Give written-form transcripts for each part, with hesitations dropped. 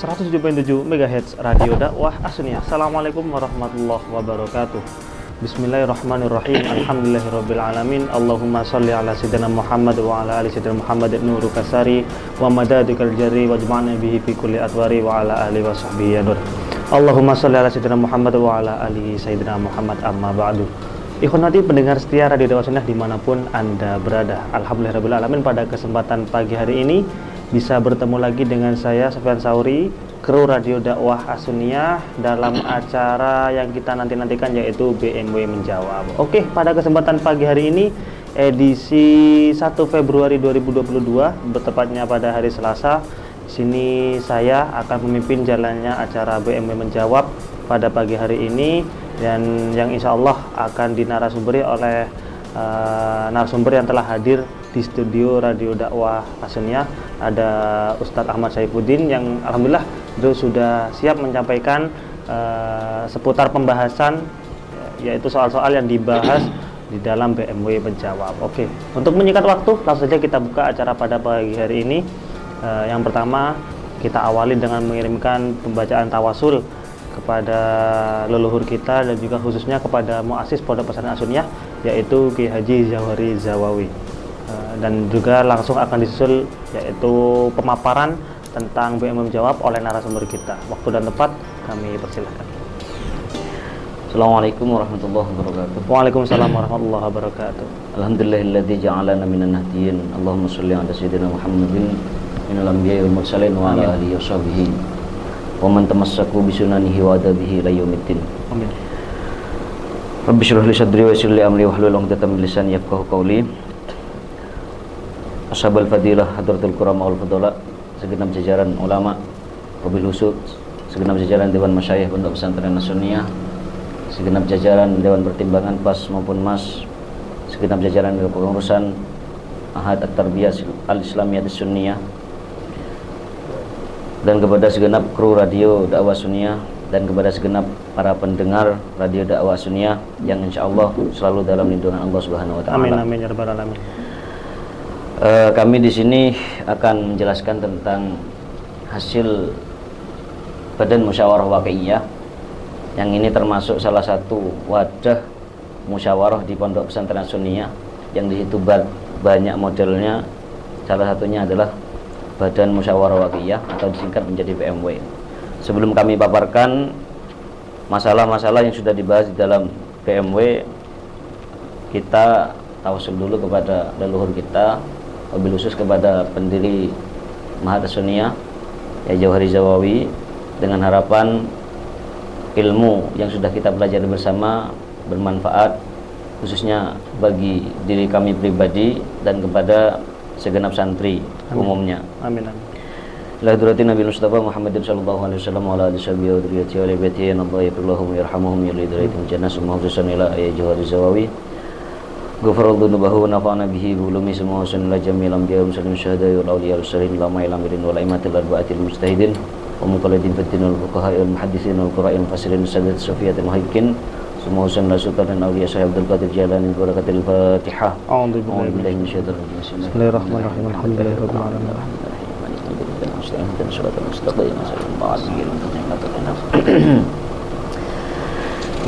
107.7 MHz Radio Dakwah As-Sunniyah. Assalamualaikum warahmatullahi wabarakatuh. Bismillahirrahmanirrahim. Alhamdulillahirabbil alamin. Allahumma shalli ala sayyidina Muhammad wa ala ali sayyidina Muhammad nuru kasari wa madadikal jari wajma'na bihi fi kulli adwari wa ala alihi wa sahbihi yadur. Allahumma shalli ala sayyidina Muhammad wa ala ali sayyidina Muhammad amma ba'du. Ikhwati pendengar setia Radio Dakwah As-Sunniyah dimanapun Anda berada. Alhamdulillahirabbil alamin, pada kesempatan pagi hari ini bisa bertemu lagi dengan saya Sofyan Sauri, kru Radio Dakwah As-Sunniyah dalam acara yang kita nantikan yaitu BMW Menjawab. Oke, pada kesempatan pagi hari ini edisi 1 Februari 2022 bertepatnya pada hari Selasa. Sini saya akan memimpin jalannya acara BMW Menjawab pada pagi hari ini, dan yang insya Allah akan dinarasumber oleh narasumber yang telah hadir di studio Radio Dakwah As-Sunniyah. Ada Ustadz Ahmad Saifuddin yang alhamdulillah beliau sudah siap menyampaikan seputar pembahasan, yaitu soal-soal yang dibahas di dalam BMW Menjawab. Oke, untuk menyingkat waktu langsung saja kita buka acara pada pagi hari ini. Yang pertama kita awali dengan mengirimkan pembacaan tawasul kepada leluhur kita dan juga khususnya kepada muassis Pondok Pesantren As-Sunniyah, yaitu Ki Haji Zawhari Zawawi. Dan juga langsung akan disusul yaitu pemaparan tentang BMW Menjawab oleh narasumber kita. Waktu dan tempat kami persilahkan. Assalamualaikum warahmatullahi wabarakatuh. Waalaikumsalam warahmatullahi wabarakatuh. Alhamdulillahilladzi ja'alana minan nahdiyin. Allahumma shalli ala sayyidina Muhammadin minal anbiya'i wal mursalin wa ala alihi washabihi wa man tamassaku bi sunanihi wa adabihi ila yaumiddin. Amin. Rabbi shrah li sadri wa yassir li amri wahlul 'uqdatam min lisani yafqahu qawli. Ashabul fadilah hadratul kurama wal fadala, segenap jajaran ulama, wabil khusus segenap jajaran Dewan Masyayikh Pondok Pesantren As-Sunniyah, segenap jajaran Dewan Pertimbangan PAS maupun MAS, segenap jajaran kepengurusan Ahad At-Tarbiyah Al-Islamiyah As-Sunniyah, dan kepada segenap kru Radio Dakwah Sunniyah, dan kepada segenap para pendengar Radio Dakwah Sunniyah yang insyaallah selalu dalam lindungan Allah Subhanahu wa taala. Amin amin ya rabbal alamin. Kami di sini akan menjelaskan tentang hasil Badan Musyawarah Waqi'iyah, yang ini termasuk salah satu wadah musyawarah di Pondok Pesantren As-Sunniyah yang di situ banyak modelnya. Salah satunya adalah Badan Musyawarah Waqi'iyah atau disingkat menjadi BMW. Sebelum kami paparkan masalah-masalah yang sudah dibahas di dalam BMW, kita tawasul dulu kepada leluhur kita, wabil khusus kepada pendiri Mahat As-Sunniyah ya Zawhari Zawawi, dengan harapan ilmu yang sudah kita pelajari bersama bermanfaat khususnya bagi diri kami pribadi dan kepada segenap santri. Amin. Umumnya. Amin amin. La hadratin Nabi Mustafa Muhammadin sallallahu alaihi wasallam wa ala alihi wa dzurriyyatihi wa baitihi nadhayatullahum yarhamuhum ya lidraitum jannah summa hususan ila ya Zawhari Zawawi. Ghafarallahu dunubahu wa nafa'ana bihi bi ulumi semua sunnah jami'al anbiya wa muslimin syuhada'i wal awliya as-salihin lama ilamirin wal aimatil arba'atil mujtahidin wa muqallidin fid din wal fuqaha wal muhadditsin wal qurra'il mufassirin sadat sufiyatil muhaqqiqin semua sunnah sultan awliya Syekh Abdul Qadir Jilani barakatil Fatihah. A'udzu billahi minasyaitonir rajim. Bismillahirrahmanirrahim. Alhamdulillahirabbil alamin.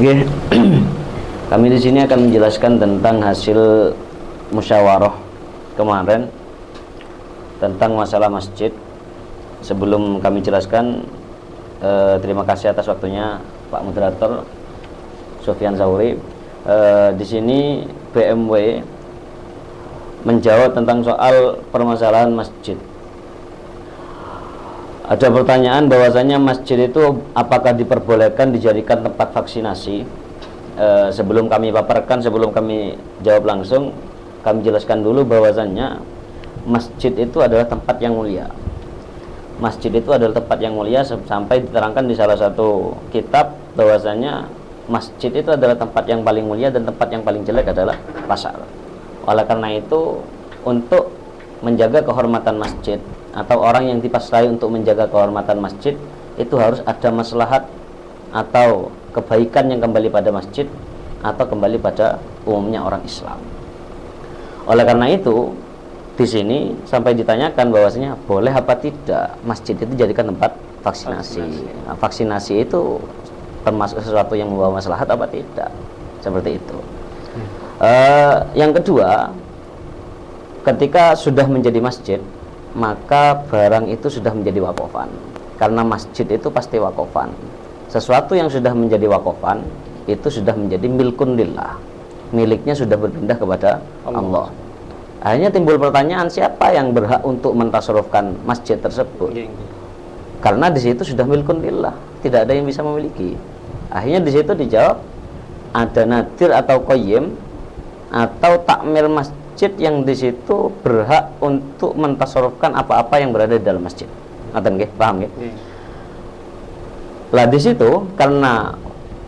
Nggih. Kami di sini akan menjelaskan tentang hasil musyawarah kemarin tentang masalah masjid. Sebelum kami jelaskan, terima kasih atas waktunya Pak Moderator Sofyan Sauri. Di sini BMW menjawab tentang soal permasalahan masjid. Ada pertanyaan bahwasanya masjid itu apakah diperbolehkan dijadikan tempat vaksinasi? Sebelum kami paparkan, sebelum kami jawab langsung, kami jelaskan dulu bahwasannya masjid itu adalah tempat yang mulia. Masjid itu adalah tempat yang mulia sampai diterangkan di salah satu kitab bahwasanya masjid itu adalah tempat yang paling mulia dan tempat yang paling jelek adalah pasar. Oleh karena itu, untuk menjaga kehormatan masjid atau orang yang dipasrai untuk menjaga kehormatan masjid itu harus ada maslahat atau kebaikan yang kembali pada masjid atau kembali pada umumnya orang Islam. Oleh karena itu, di sini sampai ditanyakan bahwasanya boleh apa tidak masjid itu dijadikan tempat vaksinasi. Nah, vaksinasi itu termasuk sesuatu yang membawa maslahat apa tidak? Seperti itu. Yang kedua, ketika sudah menjadi masjid, maka barang itu sudah menjadi wakofan. Karena masjid itu pasti wakofan. Sesuatu yang sudah menjadi wakofan itu sudah menjadi milkun lillah. Miliknya sudah berpindah kepada Allah. Akhirnya timbul pertanyaan, siapa yang berhak untuk mentasarrufkan masjid tersebut? Karena di situ sudah milkun lillah, tidak ada yang bisa memiliki. Akhirnya di situ dijawab, ada nadir atau qayyim atau takmir masjid yang di situ berhak untuk mentasarrufkan apa-apa yang berada di dalam masjid. Ngaten nggih, paham nggih? Lah di situ karena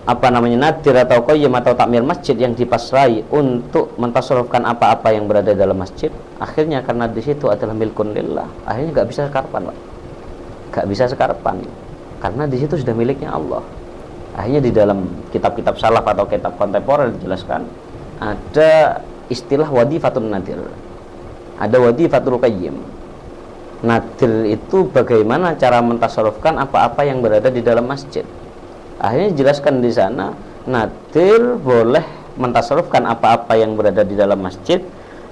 nadir atau qayyim atau takmir masjid yang dipasrai untuk mentasarrufkan apa-apa yang berada dalam masjid, akhirnya karena di situ adalah milkun lillah, akhirnya nggak bisa sekarpan, Pak. Nggak bisa sekarpan karena di situ sudah miliknya Allah. Akhirnya di dalam kitab-kitab salaf atau kitab kontemporer dijelaskan ada istilah wadifatun nadir, ada wadifatul qayyim. Nadir itu bagaimana cara mentasarrufkan apa-apa yang berada di dalam masjid. Akhirnya dijelaskan di sana, nadir boleh mentasarrufkan apa-apa yang berada di dalam masjid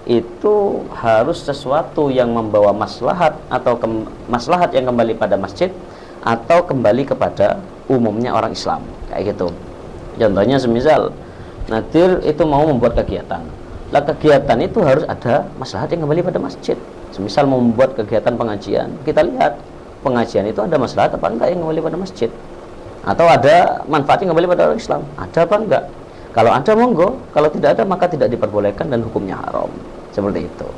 itu harus sesuatu yang membawa maslahat atau maslahat yang kembali pada masjid atau kembali kepada umumnya orang Islam, kayak gitu. Contohnya semisal nadir itu mau membuat kegiatan. Lah kegiatan itu harus ada maslahat yang kembali pada masjid. Semisal mau membuat kegiatan pengajian, kita lihat pengajian itu ada maslahat apa enggak yang kembali pada masjid? Atau ada manfaat yang kembali pada orang Islam, ada apa enggak? Kalau ada monggo, kalau tidak ada maka tidak diperbolehkan dan hukumnya haram. Seperti itu.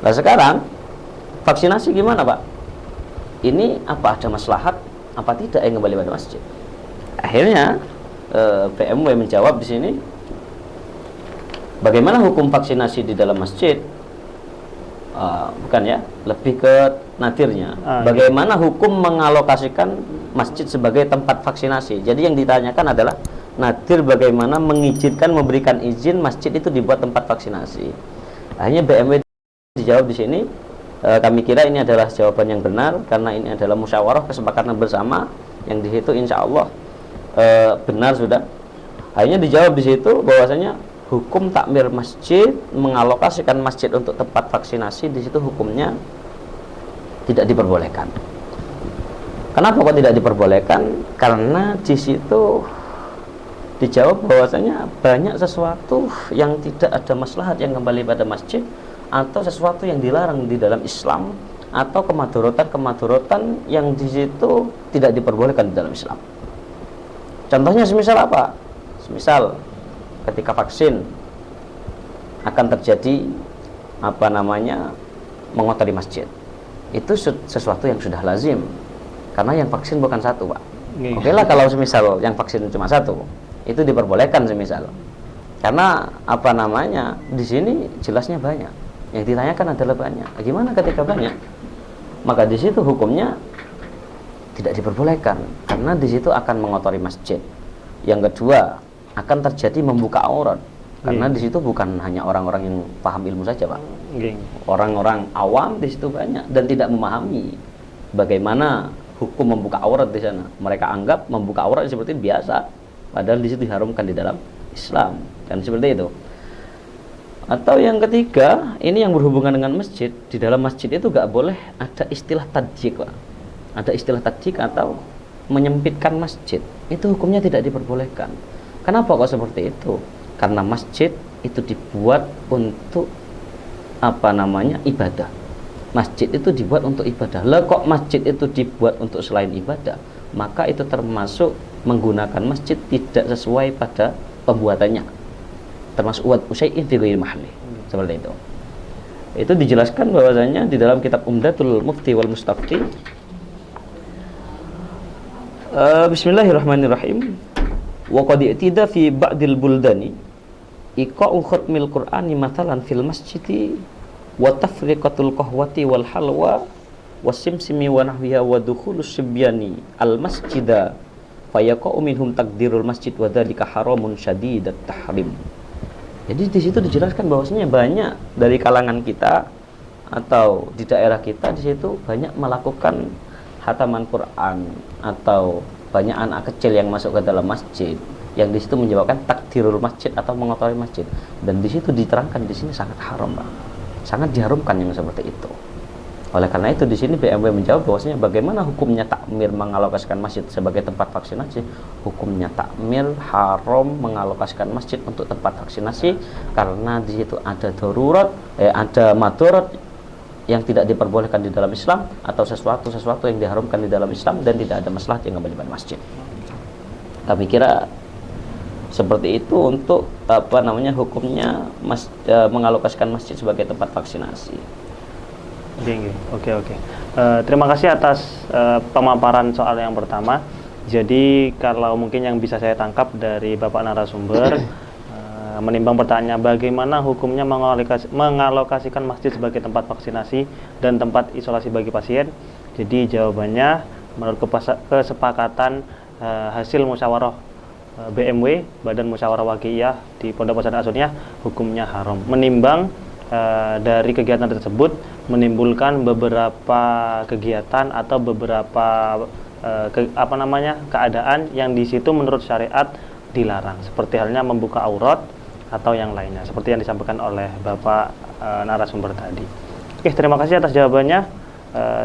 Nah sekarang vaksinasi gimana, Pak? Ini apa ada maslahat apa tidak yang kembali pada masjid? Akhirnya BMW menjawab di sini, bagaimana hukum vaksinasi di dalam masjid? Bukan ya, lebih ke nadirnya. Bagaimana hukum mengalokasikan masjid sebagai tempat vaksinasi? Jadi yang ditanyakan adalah nadir bagaimana mengizinkan, memberikan izin masjid itu dibuat tempat vaksinasi. Akhirnya BMW dijawab di sini, kami kira ini adalah jawaban yang benar karena ini adalah musyawarah kesepakatan bersama yang di situ insya Allah benar sudah. Akhirnya dijawab di situ bahwasanya hukum takmir masjid, mengalokasikan masjid untuk tempat vaksinasi, di situ hukumnya tidak diperbolehkan. Kenapa kok tidak diperbolehkan? Karena di situ dijawab bahwasanya banyak sesuatu yang tidak ada maslahat yang kembali pada masjid, atau sesuatu yang dilarang di dalam Islam, atau kemadharatan yang di situ tidak diperbolehkan di dalam Islam. Contohnya semisal apa? Semisal ketika vaksin akan terjadi mengotori masjid, itu sesuatu yang sudah lazim karena yang vaksin bukan satu, Pak. Oke lah kalau semisal yang vaksin cuma satu, itu diperbolehkan semisal karena di sini jelasnya banyak, yang ditanyakan adalah banyak. Gimana ketika banyak? Maka di situ hukumnya tidak diperbolehkan karena di situ akan mengotori masjid. Yang kedua, akan terjadi membuka aurat karena di situ bukan hanya orang-orang yang paham ilmu saja, Pak. Orang-orang awam di situ banyak dan tidak memahami bagaimana hukum membuka aurat di sana. Mereka anggap membuka aurat seperti biasa, padahal di situ diharamkan di dalam Islam, kan seperti itu. Atau yang ketiga, ini yang berhubungan dengan masjid. Di dalam masjid itu gak boleh ada istilah tadjik, Pak. Ada istilah tadjik atau menyempitkan masjid. Itu hukumnya tidak diperbolehkan. Kenapa kok seperti itu? Karena masjid itu dibuat untuk ibadah. Masjid itu dibuat untuk ibadah. Lah kok masjid itu dibuat untuk selain ibadah, maka itu termasuk menggunakan masjid tidak sesuai pada pembuatannya. Termasuk wa syai'in fi ghairi mahalli. Seperti itu. Itu dijelaskan bahwasanya di dalam kitab Umdatul Mufti wal Mustafti. Bismillahirrahmanirrahim. Wa qad i'tida fi ba'dil buldani iqa'u khatmil Qur'ani mathalan fil masjidi wa tafriqatul qahwati wal halwa wasimsimi wa nahwiha wa dukhulus sibyani al masjida fayaqa'u minhum takdirul masjid wa dzalika haramun syadidat tahrim. Jadi di situ dijelaskan bahwasanya banyak dari kalangan kita atau di daerah kita di situ banyak melakukan hataman Quran atau banyak anak kecil yang masuk ke dalam masjid, yang di situ menyebabkan takdirul masjid atau mengotori masjid, dan di situ diterangkan di sini sangat haram, Pak. Sangat diharumkan yang seperti itu. Oleh karena itu di sini BMW menjawab bahwasanya bagaimana hukumnya takmir mengalokasikan masjid sebagai tempat vaksinasi. Hukumnya takmir haram mengalokasikan masjid untuk tempat vaksinasi karena di situ ada darurat, ada madarat yang tidak diperbolehkan di dalam Islam, atau sesuatu yang diharamkan di dalam Islam dan tidak ada maslahat yang kembali masjid. Kami kira seperti itu untuk hukumnya mengalokasikan masjid sebagai tempat vaksinasi. Oke. Terima kasih atas pemaparan soal yang pertama. Jadi kalau mungkin yang bisa saya tangkap dari Bapak narasumber, menimbang pertanyaan bagaimana hukumnya mengalokasikan masjid sebagai tempat vaksinasi dan tempat isolasi bagi pasien. Jadi jawabannya menurut kesepakatan hasil musyawarah BMW, Badan Musyawarah Waqi'iyah di Pondok Pesantren As-Sunniyah, hukumnya haram. Menimbang dari kegiatan tersebut menimbulkan beberapa kegiatan atau beberapa keadaan yang di situ menurut syariat dilarang, seperti halnya membuka aurat atau yang lainnya, seperti yang disampaikan oleh Bapak narasumber tadi. Oke, terima kasih atas jawabannya.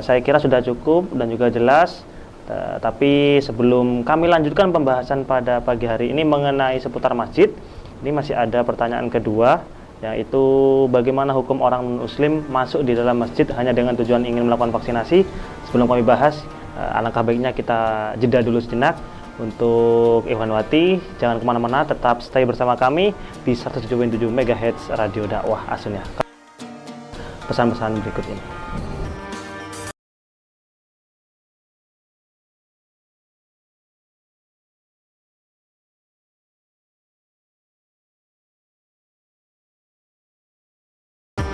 Saya kira sudah cukup dan juga jelas. Tapi sebelum kami lanjutkan pembahasan pada pagi hari ini mengenai seputar masjid, ini masih ada pertanyaan kedua, yaitu bagaimana hukum orang muslim masuk di dalam masjid hanya dengan tujuan ingin melakukan vaksinasi. Sebelum kami bahas, alangkah baiknya kita jeda dulu sejenak. Untuk Ikhwanwati, jangan kemana-mana, tetap stay bersama kami di 107.7 MHz Radio Dakwah As-Sunniyah. Pesan-pesan berikut ini.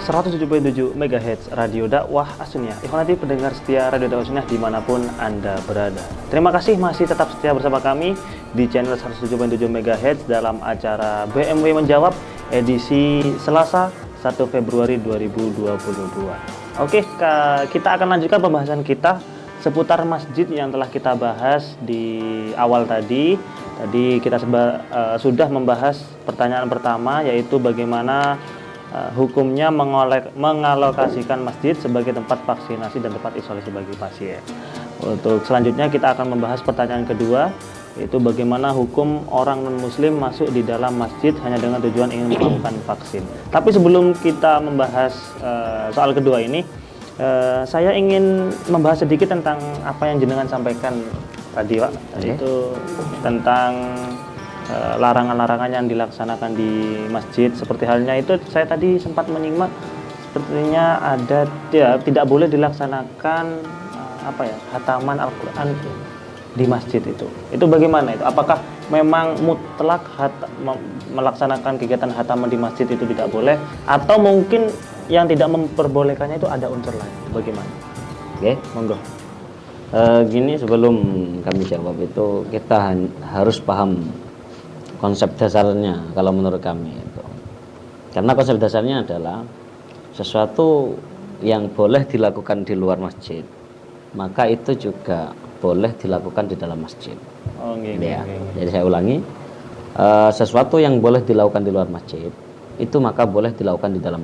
107.7 MHz Radio Dakwah As-Sunniyah. Ikhwanati pendengar setia Radio Dakwah As-Sunniyah dimanapun Anda berada. Terima kasih masih tetap setia bersama kami di channel 107.7 MHz dalam acara BMW Menjawab edisi Selasa 1 Februari 2022. Oke, kita akan lanjutkan pembahasan kita seputar masjid yang telah kita bahas di awal tadi. Tadi kita sudah membahas pertanyaan pertama, yaitu bagaimana hukumnya mengalokasikan masjid sebagai tempat vaksinasi dan tempat isolasi bagi pasien. Untuk selanjutnya kita akan membahas pertanyaan kedua, yaitu bagaimana hukum orang non-muslim masuk di dalam masjid hanya dengan tujuan ingin melakukan vaksin. Tapi sebelum kita membahas soal kedua ini, saya ingin membahas sedikit tentang apa yang jenengan sampaikan tadi, Pak. Itu tentang larangan-larangan yang dilaksanakan di masjid. Seperti halnya itu, saya tadi sempat menyimak sepertinya ada tidak boleh dilaksanakan hataman Al-Quran di masjid itu. Itu bagaimana itu? Apakah memang mutlak melaksanakan kegiatan hataman di masjid itu tidak boleh, atau mungkin yang tidak memperbolehkannya itu ada unsur lain? Bagaimana? Oke, monggo. Gini, sebelum kami jawab itu kita harus paham konsep dasarnya kalau menurut kami itu. Karena konsep dasarnya adalah sesuatu yang boleh dilakukan di luar masjid, maka itu juga boleh dilakukan di dalam masjid. Jadi saya ulangi, sesuatu yang boleh dilakukan di luar masjid itu maka boleh dilakukan di dalam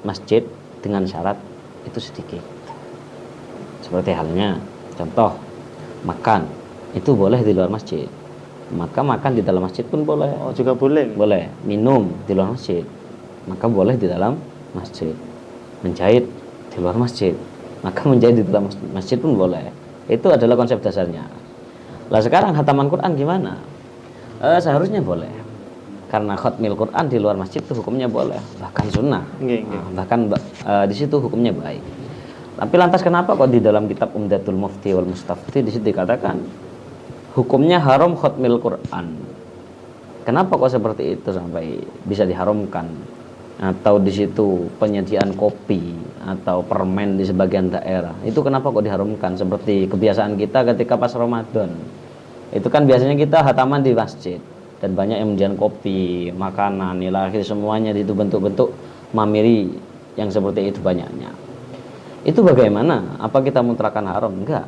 masjid dengan syarat itu sedikit. Seperti halnya contoh makan, itu boleh di luar masjid, maka makan di dalam masjid pun boleh. Oh, juga boleh. Boleh. Minum di luar masjid, maka boleh di dalam masjid. Menjahit di luar masjid, maka menjahit di dalam masjid pun boleh. Itu adalah konsep dasarnya. Lah sekarang hataman Quran gimana? Seharusnya boleh. Karena khatmil Quran di luar masjid itu hukumnya boleh, bahkan sunnah. Bahkan di situ hukumnya baik. Tapi lantas kenapa kok di dalam kitab Umdatul Mufti wal Mustafti di situ dikatakan hukumnya haram khatmil Quran? Kenapa kok seperti itu sampai bisa diharamkan? Atau di situ penyediaan kopi atau permen di sebagian daerah, itu kenapa kok diharamkan? Seperti kebiasaan kita ketika pas Ramadan, itu kan biasanya kita hataman di masjid dan banyak yang menyediakan kopi, makanan, ilahi, semuanya itu bentuk-bentuk mamiri yang seperti itu banyaknya. Itu bagaimana? Apa kita mutlakkan haram? Enggak.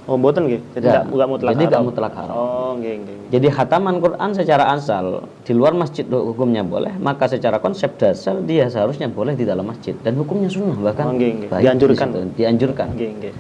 Oh, mboten nggih. Jadi enggak mutlak. Jadi enggak mutlak haram. Oh, nggih. Jadi khataman Quran secara asal di luar masjid hukumnya boleh, maka secara konsep dasar dia seharusnya boleh di dalam masjid dan hukumnya sunnah bahkan. Dianjurkan. Dianjurkan. Nggih.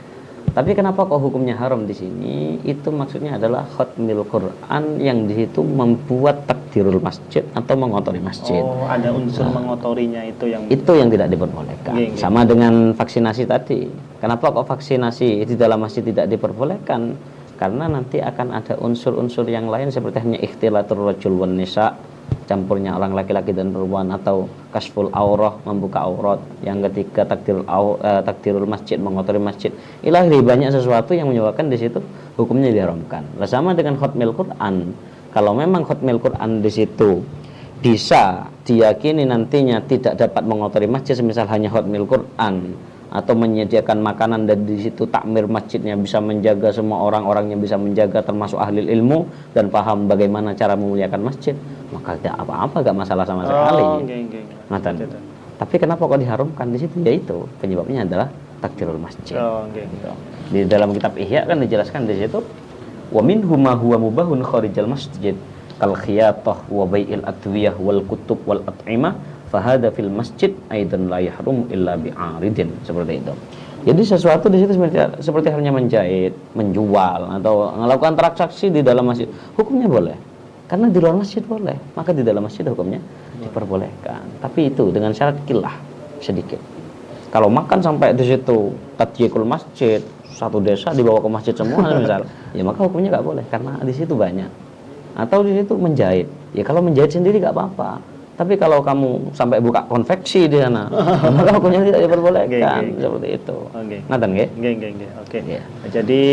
Tapi kenapa kok hukumnya haram di sini? Itu maksudnya adalah khatmil Quran yang di situ membuat takdirul masjid atau mengotori masjid. Oh, ada unsur mengotorinya itu yang tidak diperbolehkan. Nggih. Sama dengan vaksinasi tadi. Kenapa kok vaksinasi di dalam masjid tidak diperbolehkan? Karena nanti akan ada unsur-unsur yang lain seperti hanya ikhtilatur rajul wan nisa, campurnya orang laki-laki dan perempuan, atau kasful aurah, membuka aurat. Yang ketiga takdirul masjid, mengotori masjid. Ilahi banyak sesuatu yang menyebabkan di situ hukumnya diharamkan. Sama dengan khatmil Quran. Kalau memang khatmil Quran di situ bisa diyakini nantinya tidak dapat mengotori masjid, semisal hanya khatmil Quran atau menyediakan makanan dan di situ takmir masjidnya bisa menjaga semua orang-orangnya, bisa menjaga termasuk ahli ilmu dan paham bagaimana cara memuliakan masjid, maka tidak apa-apa, gak masalah sama sekali. Tapi kenapa kok diharamkan di situ? Yaitu penyebabnya adalah takdirul masjid. Di dalam kitab Ihya kan dijelaskan di situ, wa minhu ma huwa mubahun kharijal masjid kal khiyatah wa bai'il adwiyah wal kutub wal at'imah fahada fil masjid aidan la yahrum illa bi'aridin, seperti itu. Jadi sesuatu di situ seperti halnya menjahit, menjual atau melakukan transaksi di dalam masjid, hukumnya boleh. Karena di luar masjid boleh, maka di dalam masjid hukumnya diperbolehkan. Tapi itu dengan syarat kilah sedikit. Kalau makan sampai di situ tadyikul masjid, satu desa dibawa ke masjid semua misal, ya maka hukumnya nggak boleh karena di situ banyak. Atau di situ menjahit, ya kalau menjahit sendiri nggak apa-apa. Tapi kalau kamu sampai buka konveksi di sana, maka hukumnya tidak diperbolehkan. Seperti itu. Ngaten nggih? Nggih. Oke. Jadi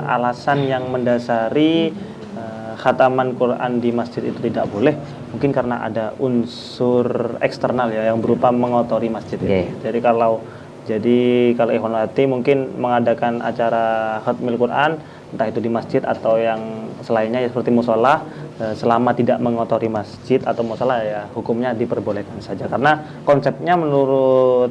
alasan yang mendasari khataman Quran di masjid itu tidak boleh mungkin karena ada unsur eksternal ya yang berupa mengotori masjid itu. Jadi kalau Ikhwan Hati mungkin mengadakan acara khatmil Quran entah itu di masjid atau yang selainnya ya seperti musola, selama tidak mengotori masjid atau musola ya hukumnya diperbolehkan saja, karena konsepnya menurut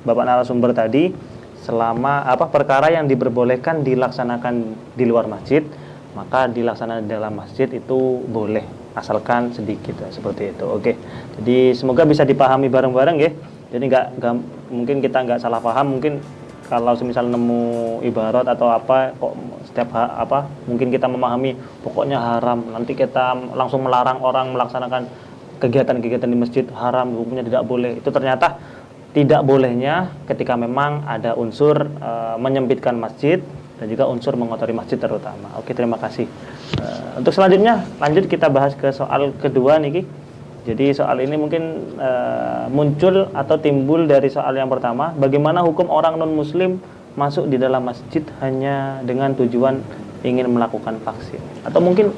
Bapak narasumber tadi, selama perkara yang diperbolehkan dilaksanakan di luar masjid, maka dilaksanakan di dalam masjid itu boleh asalkan sedikit ya, seperti itu. Oke. Jadi semoga bisa dipahami bareng-bareng ya. Jadi mungkin kita nggak salah paham, mungkin kalau semisal nemu ibarat atau apa kok mungkin kita memahami pokoknya haram, nanti kita langsung melarang orang melaksanakan kegiatan-kegiatan di masjid, haram, hukumnya tidak boleh. Itu ternyata tidak bolehnya ketika memang ada unsur menyempitkan masjid dan juga unsur mengotori masjid terutama. Oke, terima kasih. Untuk selanjutnya lanjut kita bahas ke soal kedua nih. Jadi soal ini mungkin muncul atau timbul dari soal yang pertama, bagaimana hukum orang non-muslim masuk di dalam masjid hanya dengan tujuan ingin melakukan vaksin? Atau mungkin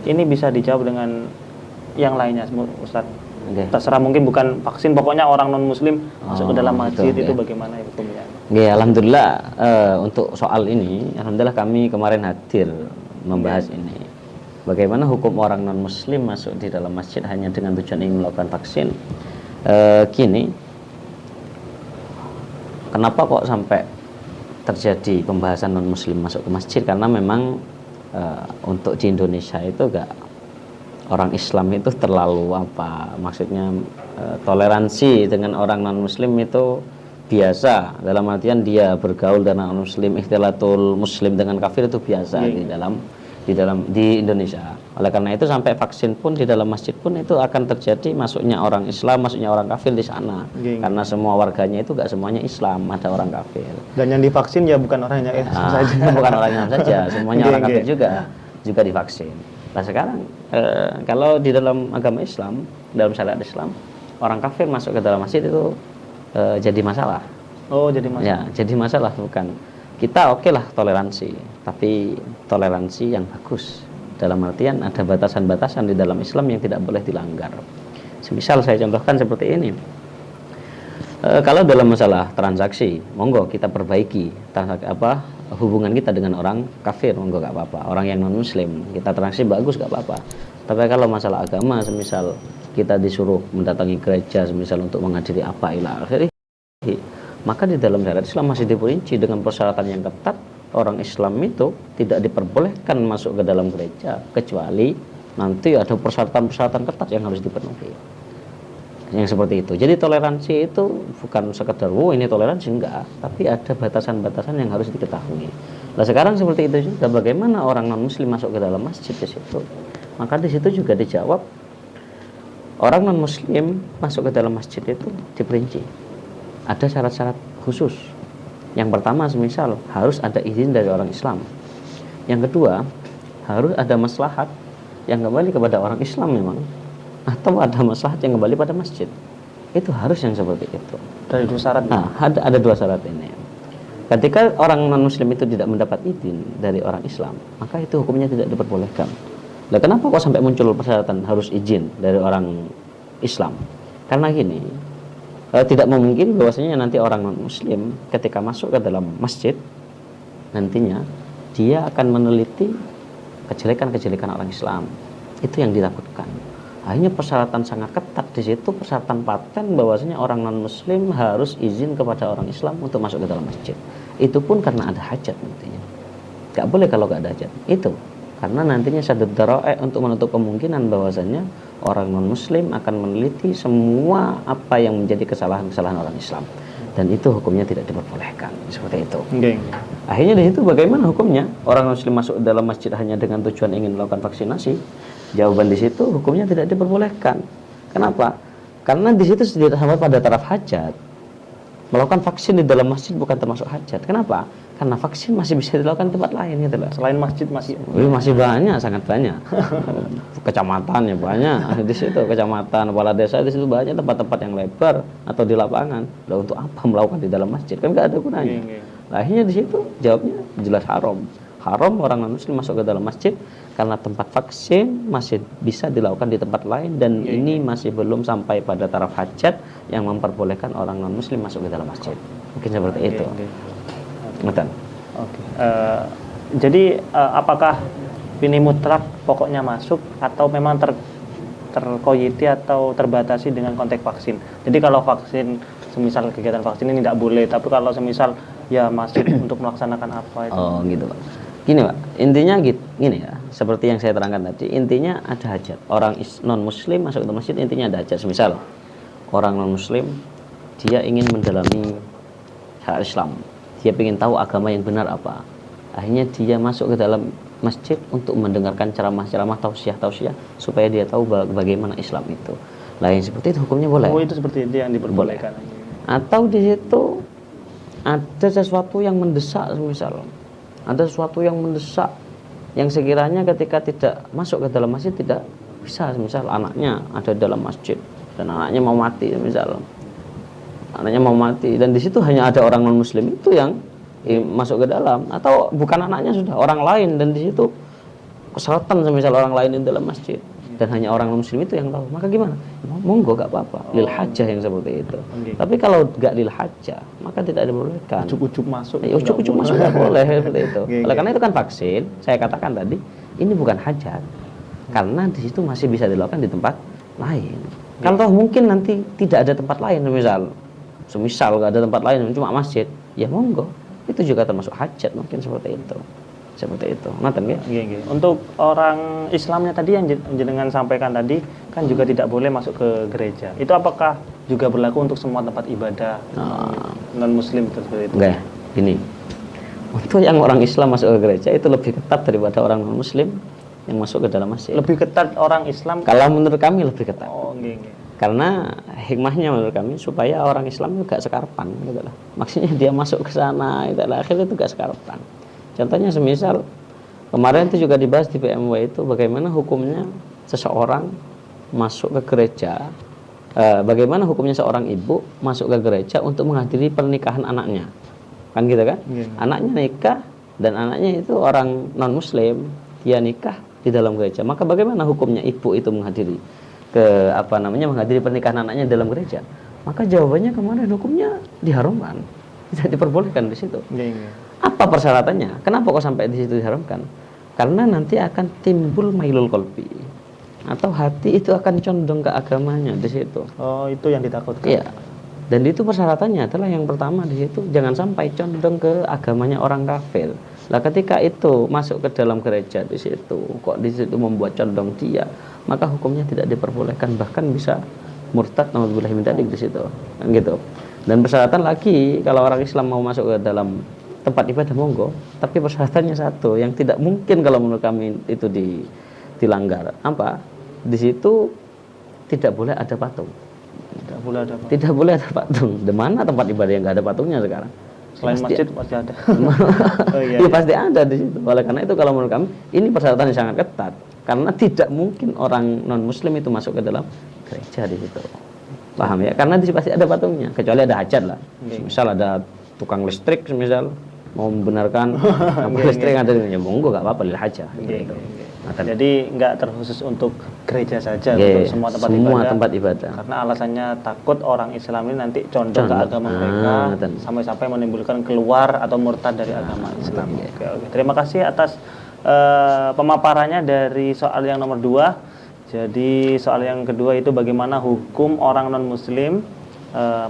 ini bisa dijawab dengan yang lainnya, Ustaz. Terserah, mungkin bukan vaksin, pokoknya orang non-muslim masuk ke dalam masjid itu bagaimana hukumnya? Alhamdulillah untuk soal ini, alhamdulillah kami kemarin hadir membahas ini. Bagaimana hukum orang non-muslim masuk di dalam masjid hanya dengan tujuan ingin melakukan vaksin? Kenapa kok sampai terjadi pembahasan non-muslim masuk ke masjid? Karena memang untuk di Indonesia itu orang Islam itu terlalu maksudnya toleransi dengan orang non-muslim itu biasa, dalam artian dia bergaul dengan non-muslim, ikhtilatul muslim dengan kafir itu biasa di Indonesia. Oleh karena itu sampai vaksin pun di dalam masjid pun itu akan terjadi masuknya orang Islam, masuknya orang kafir di sana. Karena semua warganya itu gak semuanya Islam, ada orang kafir. Dan yang divaksin ya bukan orangnya Islam saja. Bukan orang Islam saja, semuanya orang kafir juga divaksin. Nah sekarang kalau di dalam agama Islam, dalam syariat Islam, orang kafir masuk ke dalam masjid itu jadi masalah. Oh, jadi masalah. Ya, jadi masalah bukan. Kita lah toleransi, tapi toleransi yang bagus. Dalam artian ada batasan-batasan di dalam Islam yang tidak boleh dilanggar. Semisal saya contohkan seperti ini. Kalau dalam masalah transaksi, monggo kita perbaiki hubungan kita dengan orang kafir, monggo gak apa-apa. Orang yang non muslim, kita transaksi bagus gak apa-apa. Tapi kalau masalah agama, semisal kita disuruh mendatangi gereja, semisal untuk menghadiri ila akhirih, maka di dalam syariat Islam masih diperinci dengan persyaratan yang ketat orang Islam itu tidak diperbolehkan masuk ke dalam gereja kecuali nanti ada persyaratan-persyaratan ketat yang harus dipenuhi. Yang seperti itu. Jadi toleransi itu bukan sekedar ini toleransi, enggak, tapi ada batasan-batasan yang harus diketahui. Nah, sekarang seperti itu juga, bagaimana orang non muslim masuk ke dalam masjid di situ? Maka di situ juga dijawab, orang non muslim masuk ke dalam masjid itu diperinci. Ada syarat-syarat khusus. Yang pertama, semisal harus ada izin dari orang Islam. Yang kedua, harus ada maslahat yang kembali kepada orang Islam memang, atau ada maslahat yang kembali pada masjid. Itu harus yang seperti itu. Dari dua syarat. Nah, ada dua syarat ini. Ketika orang non muslim itu tidak mendapat izin dari orang Islam, maka itu hukumnya tidak diperbolehkan. Nah, kenapa kok sampai muncul persyaratan harus izin dari orang Islam? Karena gini, tidak memungkinkan bahwasanya nanti orang non muslim ketika masuk ke dalam masjid, nantinya dia akan meneliti kejelekan-kejelekan orang Islam. Itu yang ditakutkan. Akhirnya persyaratan sangat ketat di situ, persyaratan paten bahwasanya orang non muslim harus izin kepada orang Islam untuk masuk ke dalam masjid. Itu pun karena ada hajat nantinya. Gak boleh kalau gak ada hajat. Itu karena nantinya sadad dara'i untuk menutup kemungkinan bahwasanya orang non muslim akan meneliti semua apa yang menjadi kesalahan-kesalahan orang Islam. Dan itu hukumnya tidak diperbolehkan seperti itu. Akhirnya di situ bagaimana hukumnya? Orang muslim masuk dalam masjid hanya dengan tujuan ingin melakukan vaksinasi? Jawaban di situ hukumnya tidak diperbolehkan. Kenapa? Karena di situ tidak sampai pada taraf hajat. Melakukan vaksin di dalam masjid bukan termasuk hajat. Kenapa? Karena vaksin masih bisa dilakukan di tempat lain gitu loh. Selain masjid masih banyak, sangat banyak. Kecamatan ya banyak di situ, kecamatan, kepala desa di situ banyak tempat-tempat yang lebar atau di lapangan. Lah untuk apa melakukan di dalam masjid? Kan nggak ada gunanya. Nah, akhirnya di situ jawabnya jelas haram. Haram orang non muslim masuk ke dalam masjid karena tempat vaksin masih bisa dilakukan di tempat lain dan ini masih belum sampai pada taraf hajat yang memperbolehkan orang non muslim masuk ke dalam masjid. Mungkin seperti itu. Betul. Jadi apakah ini mutlak pokoknya masuk atau memang terkoyiti atau terbatasi dengan konteks vaksin? Jadi kalau vaksin, semisal kegiatan vaksin ini tidak boleh, tapi kalau semisal ya masjid untuk melaksanakan apa itu? Oh gitu Pak. Gini Pak, intinya gini ya, seperti yang saya terangkan tadi, intinya ada hajat. Orang non muslim masuk ke masjid intinya ada hajat. Semisal orang non muslim dia ingin mendalami syariat Islam, dia ingin tahu agama yang benar apa. Akhirnya dia masuk ke dalam masjid untuk mendengarkan ceramah-ceramah, tausiah supaya dia tahu bagaimana Islam itu. Nah, yang seperti itu hukumnya boleh. Oh, itu seperti itu yang diperbolehkan. Atau di situ ada sesuatu yang mendesak, misal ada sesuatu yang mendesak yang sekiranya ketika tidak masuk ke dalam masjid tidak bisa, misal anaknya ada dalam masjid dan anaknya mau mati, misal anaknya mau mati dan di situ hanya ada orang non muslim itu yang masuk ke dalam, atau bukan anaknya, sudah orang lain dan di situ keselatan semisal orang lain di dalam masjid dan hanya orang non muslim itu yang tahu, maka gimana? Monggo gak apa-apa, lil hajah yang seperti itu. Tapi kalau gak lil hajah maka tidak diperbolehkan. Ujuk-ujuk masuk. Ujuk-ujuk masuk gak boleh seperti itu. Oleh karena itu kan vaksin, saya katakan tadi ini bukan hajat karena di situ masih bisa dilakukan di tempat lain. Kalau mungkin nanti tidak ada tempat lain, semisal gak ada tempat lain cuma masjid, ya monggo, itu juga termasuk hajat mungkin seperti itu. Seperti itu. Ngaten ya? Untuk orang Islamnya tadi yang jenengan sampaikan tadi kan juga tidak boleh masuk ke gereja. Itu apakah juga berlaku untuk semua tempat ibadah non muslim seperti itu? Enggak, gini. Untuk yang orang Islam masuk ke gereja itu lebih ketat daripada orang non muslim yang masuk ke dalam masjid. Lebih ketat orang Islam? Kalau menurut kami lebih ketat. Oh, Karena hikmahnya menurut kami supaya orang Islam itu gak sekarpan gitu lah. Maksudnya dia masuk ke sana itu akhirnya itu gak sekarpan. Contohnya semisal kemarin itu juga dibahas di PMW itu bagaimana hukumnya seseorang masuk ke gereja, bagaimana hukumnya seorang ibu masuk ke gereja untuk menghadiri pernikahan anaknya, kan gitu kan? Anaknya nikah dan anaknya itu orang non muslim, dia nikah di dalam gereja, maka bagaimana hukumnya ibu itu menghadiri menghadiri pernikahan anaknya dalam gereja? Maka jawabannya kemarin hukumnya diharamkan, tidak diperbolehkan di situ. Apa persyaratannya? Kenapa kok sampai di situ diharamkan? Karena nanti akan timbul mailul qalbi, atau hati itu akan condong ke agamanya di situ. Oh, itu yang ditakutkan. Iya. Dan itu persyaratannya adalah yang pertama di situ jangan sampai condong ke agamanya orang kafir. Lah ketika itu masuk ke dalam gereja di situ, kok di situ membuat condong dia, maka hukumnya tidak diperbolehkan, bahkan bisa murtad, naudzubillah min dzalik di situ. Gitu. Dan persyaratan lagi kalau orang Islam mau masuk ke dalam tempat ibadah monggo, tapi persyaratannya satu yang tidak mungkin kalau menurut kami itu dilanggar. Apa? Di situ tidak boleh ada patung. Tidak boleh ada patung. Tidak boleh ada patung. Di mana tempat ibadah yang nggak ada patungnya sekarang? Selain masjid pasti ada. Oh, iya, iya, pasti ada di situ. Oleh karena itu kalau menurut kami ini persyaratan yang sangat ketat, karena tidak mungkin orang non muslim itu masuk ke dalam gereja di situ. Paham ya? Karena di situ pasti ada patungnya, kecuali ada hajat lah. Misal ada tukang listrik misal mau membenarkan listrik ada ya monggo nggak apa-apa lil hajah gitu. Jadi nggak terkhusus untuk gereja saja, untuk semua tempat ibadah. Karena alasannya takut orang Islam ini nanti condong ke agama mereka sampai-sampai menimbulkan keluar atau murtad dari agama Islam. Oke. Terima kasih atas pemaparannya dari soal yang nomor 2. Jadi soal yang kedua itu bagaimana hukum orang non muslim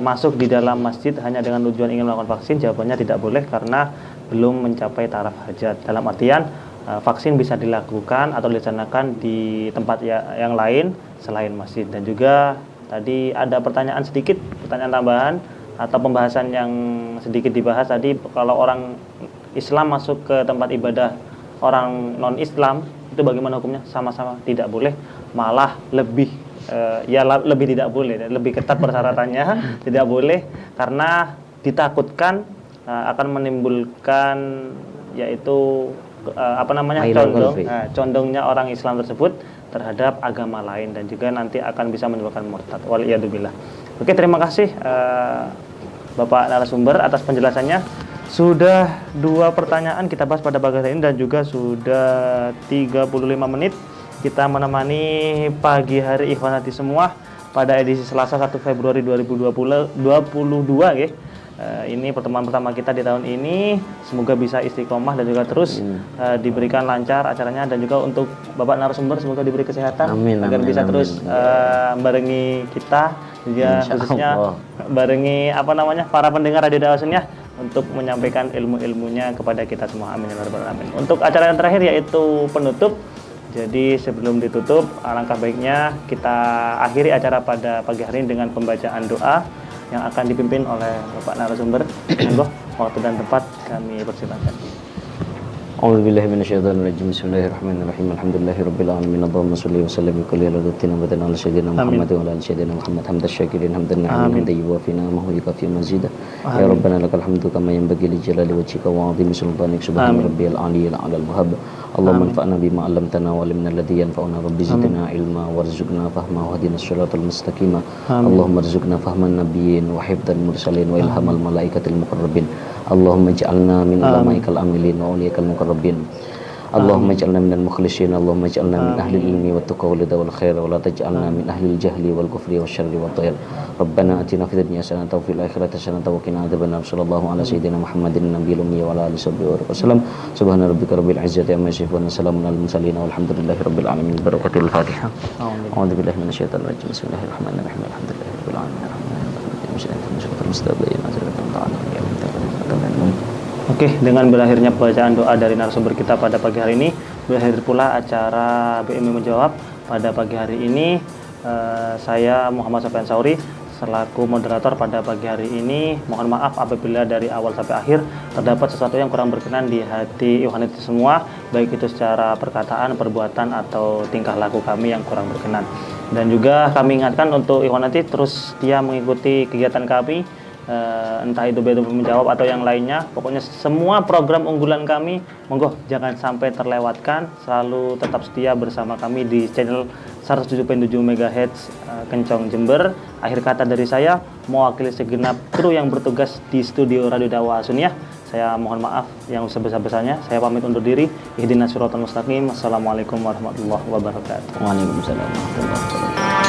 masuk di dalam masjid hanya dengan tujuan ingin melakukan vaksin. Jawabannya tidak boleh karena belum mencapai taraf hajat. Dalam artian vaksin bisa dilakukan atau dilaksanakan di tempat yang lain selain masjid. Dan juga tadi ada pertanyaan tambahan atau pembahasan yang sedikit dibahas tadi, kalau orang Islam masuk ke tempat ibadah orang non Islam itu bagaimana hukumnya? Sama-sama tidak boleh, malah lebih lebih tidak boleh, lebih ketat persyaratannya. Tidak boleh karena ditakutkan akan menimbulkan yaitu condongnya orang Islam tersebut terhadap agama lain dan juga nanti akan bisa menimbulkan murtad. Waliyadzubillah. Oke, terima kasih Bapak narasumber atas penjelasannya. Sudah 2 pertanyaan kita bahas pada pagi hari ini dan juga sudah 35 menit kita menemani pagi hari Ikhwanati semua pada edisi Selasa 1 Februari 2022 ya. Ini pertemuan pertama kita di tahun ini, semoga bisa istiqomah dan juga terus diberikan lancar acaranya, dan juga untuk Bapak narasumber semoga diberi kesehatan agar bisa terus barengi kita juga, khususnya barengi para pendengar Radio Dakwah Sunnah untuk menyampaikan ilmu-ilmunya kepada kita semua. Amin ya rabbal alamin. Untuk acara yang terakhir yaitu penutup. Jadi sebelum ditutup, alangkah baiknya kita akhiri acara pada pagi hari ini dengan pembacaan doa yang akan dipimpin oleh Bapak narasumber. Monggo, waktu dan tempat kami persilakan. A'udzubillahi minasyaitonir rajim. Bismillahirrahmanirrahim. Alhamdulillahirabbil alamin. Allahumma shalli wa sallim wa kulli ladatina wa ala sayyidina Muhammad wa ala sayyidina Muhammad hamdan syakirin hamdan na'imin tayyiban fi na'amahu yukafi mazida. Ya rabbana lakal hamdu kama yanbaghi li jalali wajhika wa 'azimi sultanik subhana rabbiyal 'aliyyil 'alal wahhab. Allahumma anfa'na bima 'allamtana wa 'allimna alladhi yanfa'una rabbi zidna ilma warzuqna fahma wa hdina siratal mustaqim. Allahumma arzuqna fahman nabiyyin wa hifdzal mursalin wa ilhamal malaikatil muqarrabin. Allahumma ij'alna min ulamaikal amilin wa awliyaikal muqarrabin. Allahumma ij'alna minal mukhlishin. Allahumma ij'alna min ahli ilmi wat tuqa wal wal khair wa la taj'alna min ahli jahli wal kufri wasyarri wat tayr. Rabbana atina fid dunya hasanatan wa fil akhirati hasanatan wa qina adzabannar. Sallallahu ala sayyidina Muhammadin nabiyil ummi wa ala alihi wasallam. Subhana rabbika rabbil izzati amma yasifun wa salamun alal mursalin walhamdulillahi rabbil alamin. Barakatul Fatihah. A'udzu billahi minasyaitonir rajim. Bismillahirrahmanirrahim. Alhamdulillahi rabbil alamin. Oke, dengan berakhirnya bacaan doa dari narasumber kita pada pagi hari ini, berakhir pula acara BMI Menjawab pada pagi hari ini. Saya Muhammad Sofyan Sauri selaku moderator pada pagi hari ini. Mohon maaf apabila dari awal sampai akhir terdapat sesuatu yang kurang berkenan di hati Ikhwanati semua, baik itu secara perkataan, perbuatan atau tingkah laku kami yang kurang berkenan. Dan juga kami ingatkan untuk Ikhwanati terus setia mengikuti kegiatan kami, entah itu BMI Menjawab atau yang lainnya. Pokoknya semua program unggulan kami monggo jangan sampai terlewatkan, selalu tetap setia bersama kami di channel 107.7 MHz Kencong Jember. Akhir kata dari saya mewakili segenap kru yang bertugas di studio Radio Dakwah Sunnah, saya mohon maaf yang sebesar-besarnya. Saya pamit undur diri. Ihdinas siratal mustaqim. Assalamualaikum warahmatullahi wabarakatuh. Waalaikumsalam warahmatullahi wabarakatuh.